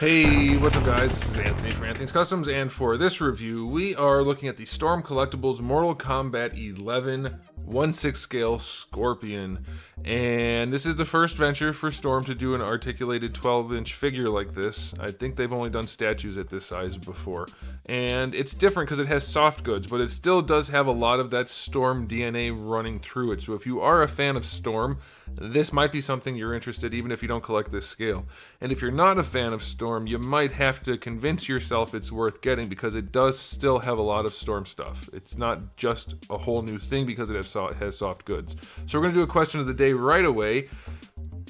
Hey, what's up guys? This is Anthony from Anthony's Customs, and for this review, we are looking at the Storm Collectibles Mortal Kombat 11 1/6 scale Scorpion. And this is the first venture for Storm to do an articulated 12-inch figure like this. I think they've only done statues at this size before. And it's different because it has soft goods, but it still does have a lot of that Storm DNA running through it. So if you are a fan of Storm, this might be something you're interested in, even if you don't collect this scale. And if you're not a fan of Storm, you might have to convince yourself it's worth getting because it does still have a lot of Storm stuff. It's not just a whole new thing because it has soft goods. So we're going to do a question of the day right away.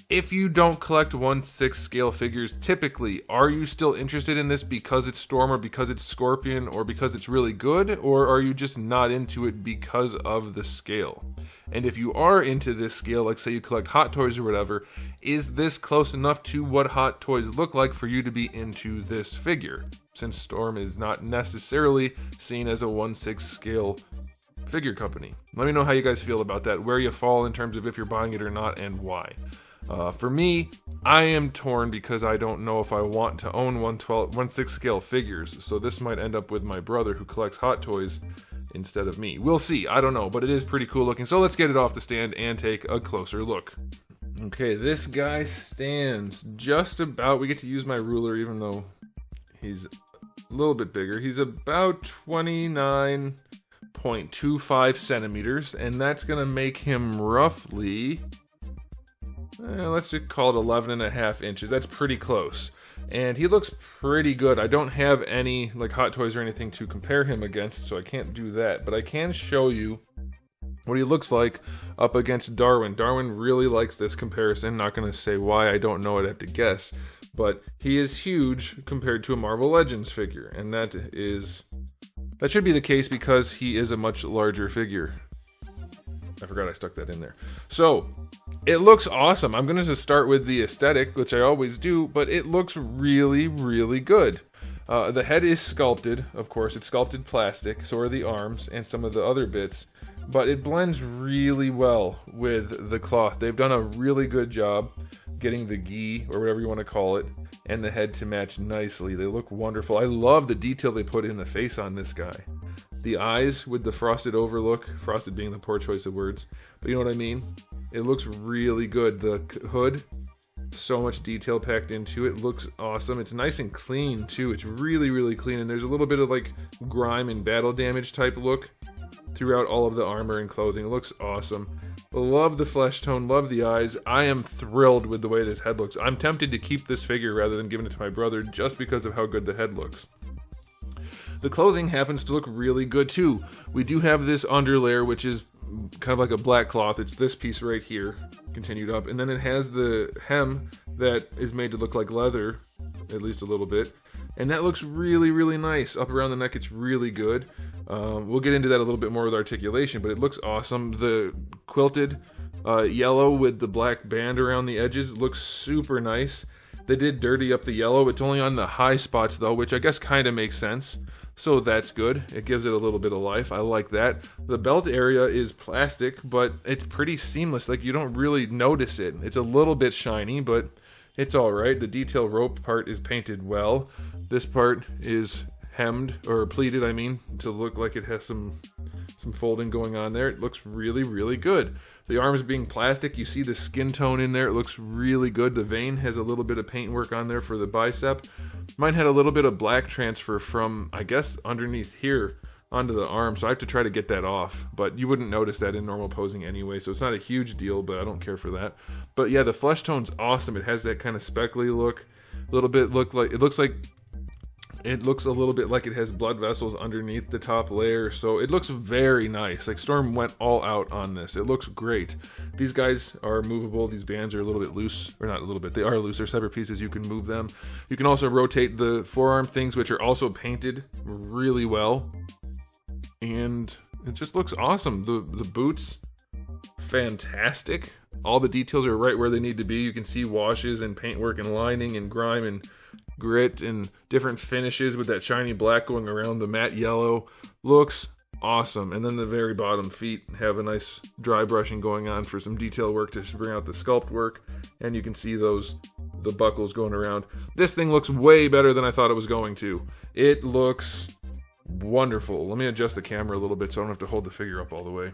If you don't collect 1/6 scale figures, typically, are you still interested in this because it's Storm or because it's Scorpion or because it's really good? Or are you just not into it because of the scale? And if you are into this scale, like say you collect Hot Toys or whatever, is this close enough to what Hot Toys look like for you to be into this figure? Since Storm is not necessarily seen as a 1/6 scale figure company. Let me know how you guys feel about that, where you fall in terms of if you're buying it or not, and why. For me, I am torn because I don't know if I want to own 1/6 scale figures, so this might end up with my brother who collects Hot Toys instead of me. We'll see, I don't know, but it is pretty cool looking, so let's get it off the stand and take a closer look. Okay, this guy stands just about, we get to use my ruler even though he's a little bit bigger. He's about 29.25 centimeters, and that's gonna make him roughly, let's just call it 11.5 inches. That's pretty close. And he looks pretty good. I don't have any like Hot Toys or anything to compare him against, so I can't do that. But I can show you what he looks like up against Darwin. Darwin really likes this comparison. Not going to say why, I don't know, I'd have to guess. But he is huge compared to a Marvel Legends figure. And that should be the case because he is a much larger figure. I forgot I stuck that in there. So, it looks awesome. I'm going to just start with the aesthetic, which I always do, but it looks really, really good. The head is sculpted, of course. It's sculpted plastic, so are the arms and some of the other bits, but it blends really well with the cloth. They've done a really good job getting the gi, or whatever you want to call it, and the head to match nicely. They look wonderful. I love the detail they put in the face on this guy. The eyes with the frosted overlook, frosted being the poor choice of words, but you know what I mean? It looks really good. The hood, so much detail packed into it, looks awesome. It's nice and clean too. It's really, really clean, and there's a little bit of like grime and battle damage type look throughout all of the armor and clothing. It looks awesome. Love the flesh tone, love the eyes. I am thrilled with the way this head looks. I'm tempted to keep this figure rather than giving it to my brother just because of how good the head looks. The clothing happens to look really good too. We do have this underlayer, which is kind of like a black cloth. It's this piece right here, continued up, and then it has the hem that is made to look like leather, at least a little bit, and that looks really, really nice. Up around the neck, it's really good. We'll get into that a little bit more with articulation, but it looks awesome. The quilted yellow with the black band around the edges looks super nice. They did dirty up the yellow. It's only on the high spots though, which I guess kind of makes sense. So that's good. It gives it a little bit of life. I like that. The belt area is plastic, but it's pretty seamless. Like, you don't really notice it. It's a little bit shiny, but it's all right. The detail rope part is painted well. This part is hemmed, or pleated, I mean, to look like it has some folding going on there. It looks really, really good. The arms being plastic, you see the skin tone in there. It looks really good. The vein has a little bit of paint work on there for the bicep. Mine had a little bit of black transfer from, I guess, underneath here onto the arm, so I have to try to get that off. But you wouldn't notice that in normal posing anyway, so it's not a huge deal, but I don't care for that. But yeah, the flesh tone's awesome. It has that kind of speckly look. A little bit it looks a little bit like it has blood vessels underneath the top layer, so it looks very nice. Like, Storm went all out on this. It looks great. These guys are movable. These bands are a little bit loose, or not a little bit, they are loose. They're separate pieces. You can move them. You can also rotate the forearm things, which are also painted really well, and it just looks awesome. The boots, fantastic. All the details are right where they need to be. You can see washes and paintwork and lining and grime and grit and different finishes with that shiny black going around the matte yellow. Looks awesome. And then the very bottom feet have a nice dry brushing going on for some detail work to bring out the sculpt work, and you can see those the buckles going around. This thing looks way better than I thought it was going to. It looks wonderful. Let me adjust the camera a little bit so I don't have to hold the figure up all the way.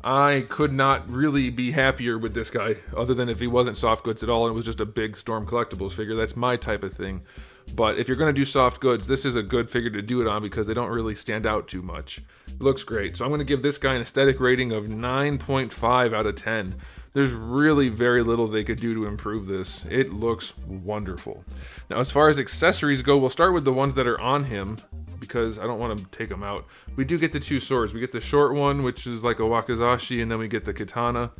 I could not really be happier with this guy, other than if he wasn't soft goods at all and it was just a big Storm Collectibles figure. That's my type of thing. But if you're going to do soft goods, this is a good figure to do it on because they don't really stand out too much. It looks great. So I'm going to give this guy an aesthetic rating of 9.5 out of 10. There's really very little they could do to improve this. It looks wonderful. Now, as far as accessories go, we'll start with the ones that are on him, because I don't want to take them out. We do get the 2 swords. We get the short one, which is like a wakizashi, and then we get the katana.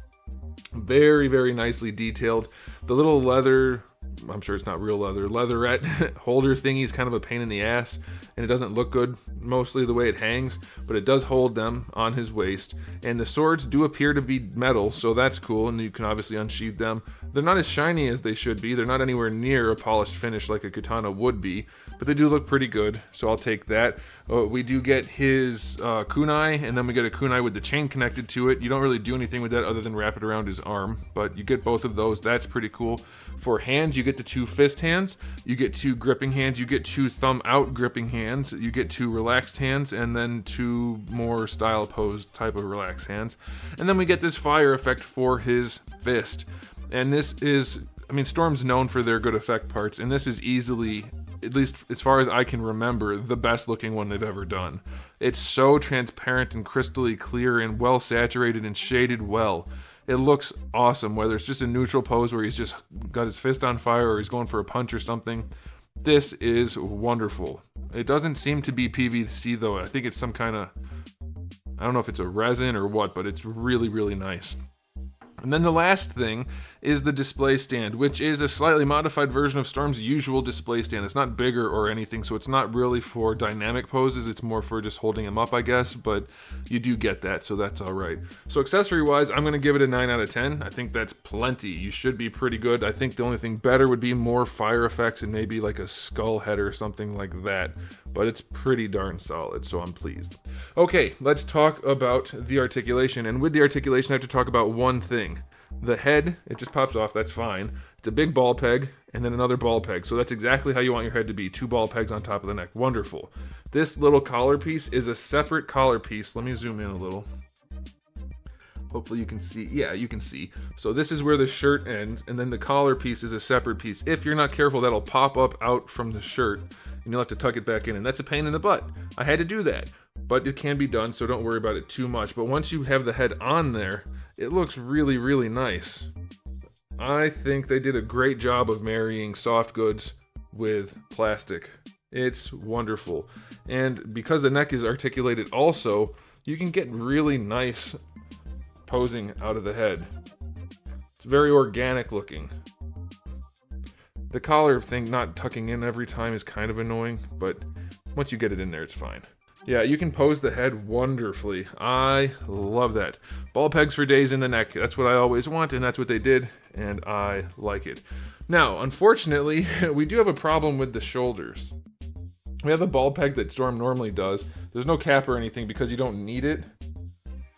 Very, very nicely detailed. The little leather, I'm sure it's not real leather, leatherette holder thingy is kind of a pain in the ass, and it doesn't look good mostly the way it hangs, but it does hold them on his waist. And the swords do appear to be metal, so that's cool, and you can obviously unsheath them. They're not as shiny as they should be. They're not anywhere near a polished finish like a katana would be, but they do look pretty good, so I'll take that. We do get his kunai, and then we get a kunai with the chain connected to it. You don't really do anything with that other than wrap it around his arm, but you get both of those. That's pretty cool. For hands, you get the 2 fist hands, you get 2 gripping hands, you get 2 thumb out gripping hands, you get 2 relaxed hands, and then 2 more style pose type of relaxed hands. And then we get this fire effect for his fist. And this is, I mean, Storm's known for their good effect parts, and this is easily, at least as far as I can remember, the best looking one they've ever done. It's so transparent and crystally clear and well saturated and shaded well. It looks awesome, whether it's just a neutral pose where he's just got his fist on fire or he's going for a punch or something. This is wonderful. It doesn't seem to be PVC though. I think it's some kind of, I don't know if it's a resin or what, but it's really, really nice. And then the last thing is the display stand, which is a slightly modified version of Storm's usual display stand. It's not bigger or anything, so it's not really for dynamic poses. It's more for just holding him up, I guess, but you do get that, so that's all right. So accessory-wise, I'm going to give it a 9 out of 10. I think that's plenty. You should be pretty good. I think the only thing better would be more fire effects and maybe like a skull head or something like that, but it's pretty darn solid, so I'm pleased. Okay, let's talk about the articulation, and with the articulation, I have to talk about one thing. The head, it just pops off, that's fine. It's a big ball peg, and then another ball peg. So that's exactly how you want your head to be. 2 ball pegs on top of the neck. Wonderful. This little collar piece is a separate collar piece. Let me zoom in a little. Hopefully you can see. Yeah, you can see. So this is where the shirt ends, and then the collar piece is a separate piece. If you're not careful, that'll pop up out from the shirt, and you'll have to tuck it back in, and that's a pain in the butt. I had to do that, but it can be done, so don't worry about it too much. But once you have the head on there, it looks really, really nice. I think they did a great job of marrying soft goods with plastic. It's wonderful. And because the neck is articulated also, you can get really nice posing out of the head. It's very organic looking. The collar thing not tucking in every time is kind of annoying, but once you get it in there, it's fine. Yeah, you can pose the head wonderfully. I love that. Ball pegs for days in the neck. That's what I always want, and that's what they did, and I like it. Now, unfortunately, we do have a problem with the shoulders. We have the ball peg that Storm normally does. There's no cap or anything because you don't need it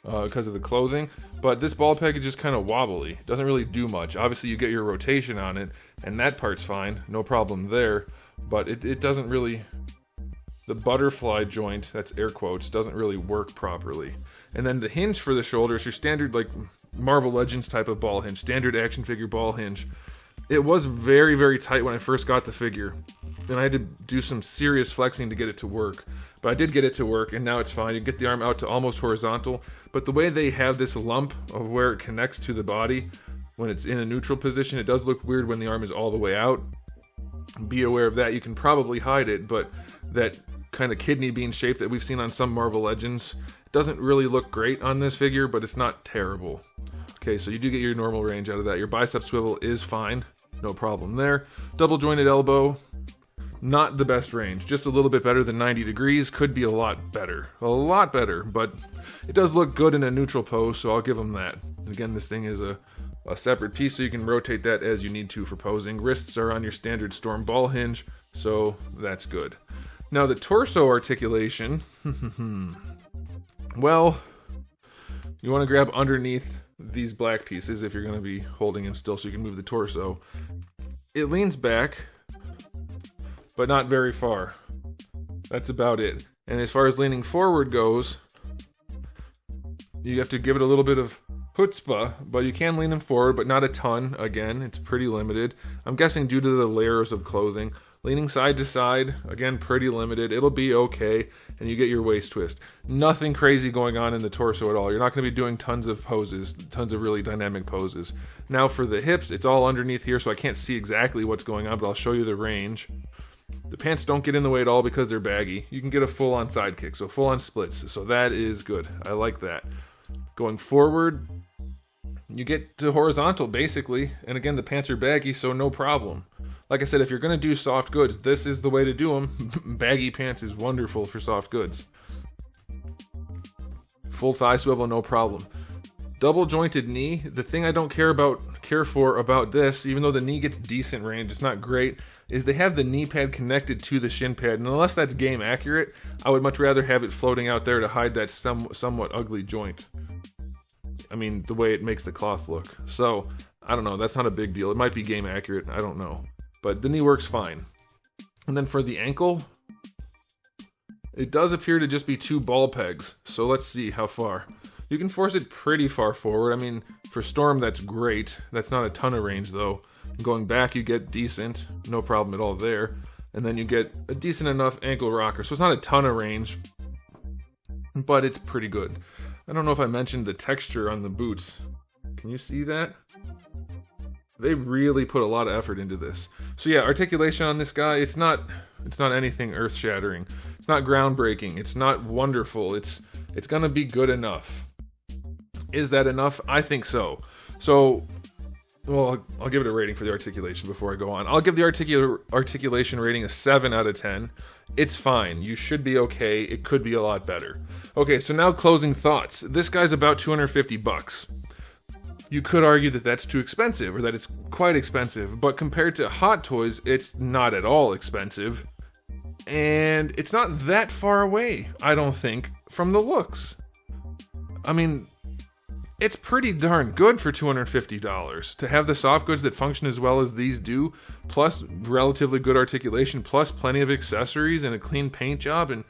because of the clothing, but this ball peg is just kind of wobbly. It doesn't really do much. Obviously, you get your rotation on it, and that part's fine. No problem there, but it doesn't really... The butterfly joint, that's air quotes, doesn't really work properly. And then the hinge for the shoulders, your standard like Marvel Legends type of ball hinge, standard action figure ball hinge. It was very, very tight when I first got the figure. And I had to do some serious flexing to get it to work. But I did get it to work, and now it's fine. You get the arm out to almost horizontal. But the way they have this lump of where it connects to the body, when it's in a neutral position, it does look weird when the arm is all the way out. Be aware of that. You can probably hide it, but that kind of kidney bean shape that we've seen on some Marvel Legends doesn't really look great on this figure, but it's not terrible. Okay, so you do get your normal range out of that. Your bicep swivel is fine, no problem there. Double jointed elbow, not the best range, just a little bit better than 90 degrees. Could be a lot better, but it does look good in a neutral pose, so I'll give them that. And again, this thing is a separate piece, so you can rotate that as you need to for posing. Wrists are on your standard Storm ball hinge, so that's good. Now the torso articulation, well, you want to grab underneath these black pieces if you're going to be holding him still so you can move the torso. It leans back, but not very far. That's about it. And as far as leaning forward goes, you have to give it a little bit of chutzpah, but you can lean them forward, but not a ton. Again, it's pretty limited. I'm guessing due to the layers of clothing. Leaning side to side, again, pretty limited. It'll be okay, and you get your waist twist. Nothing crazy going on in the torso at all. You're not going to be doing tons of poses, tons of really dynamic poses. Now for the hips, it's all underneath here, so I can't see exactly what's going on, but I'll show you the range. The pants don't get in the way at all because they're baggy. You can get a full-on side kick, so full-on splits, so that is good. I like that. Going forward, you get to horizontal, basically, and again, the pants are baggy, so no problem. Like I said, if you're going to do soft goods, this is the way to do them. Baggy pants is wonderful for soft goods. Full thigh swivel, no problem. Double jointed knee, the thing I don't care for about this, even though the knee gets decent range, it's not great, is they have the knee pad connected to the shin pad, and unless that's game accurate, I would much rather have it floating out there to hide that somewhat ugly joint. I mean, the way it makes the cloth look. So, I don't know, that's not a big deal. It might be game accurate, I don't know. But the knee works fine. And then for the ankle, it does appear to just be 2 ball pegs. So let's see how far. You can force it pretty far forward. I mean, for Storm, that's great. That's not a ton of range, though. Going back, you get decent. No problem at all there. And then you get a decent enough ankle rocker. So it's not a ton of range, but it's pretty good. I don't know if I mentioned the texture on the boots. Can you see that? They really put a lot of effort into this. So yeah, articulation on this guy, it's not anything earth-shattering. It's not groundbreaking. It's not wonderful. It's gonna be good enough. Is that enough? I think so. So, well, I'll give it a rating for the articulation before I go on. I'll give the articulation rating a 7 out of 10. It's fine. You should be okay. It could be a lot better. Okay, so now closing thoughts. This guy's about 250 bucks. You could argue that that's too expensive, or that it's quite expensive, but compared to Hot Toys, it's not at all expensive. And it's not that far away, I don't think, from the looks. I mean, it's pretty darn good for $250 to have the soft goods that function as well as these do, plus relatively good articulation, plus plenty of accessories and a clean paint job. And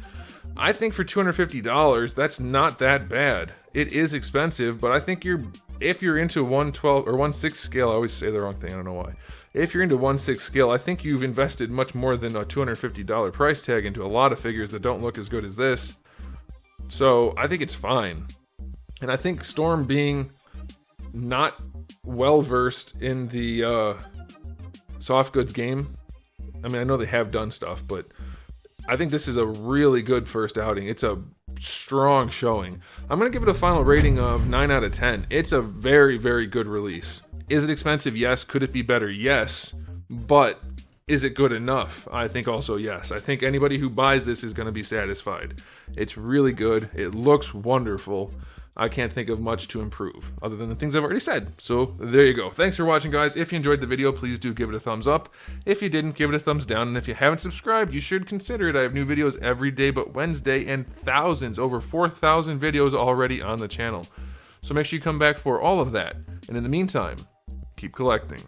I think for $250, that's not that bad. It is expensive, but I think if you're into 1/12 or 1/6 scale, I always say the wrong thing, I don't know why. If you're into 1/6 scale, I think you've invested much more than a $250 price tag into a lot of figures that don't look as good as this. So I think it's fine. And I think Storm being not well versed in the soft goods game, I mean, I know they have done stuff, but I think this is a really good first outing. It's a strong showing. I'm going to give it a final rating of 9 out of 10. It's a very, very good release. Is it expensive? Yes. Could it be better? Yes. But is it good enough? I think also yes. I think anybody who buys this is going to be satisfied. It's really good. It looks wonderful. I can't think of much to improve other than the things I've already said. So there you go. Thanks for watching, guys. If you enjoyed the video, please do give it a thumbs up. If you didn't, give it a thumbs down. And if you haven't subscribed, you should consider it. I have new videos every day but Wednesday, and thousands, over 4,000 videos already on the channel. So make sure you come back for all of that. And in the meantime, keep collecting.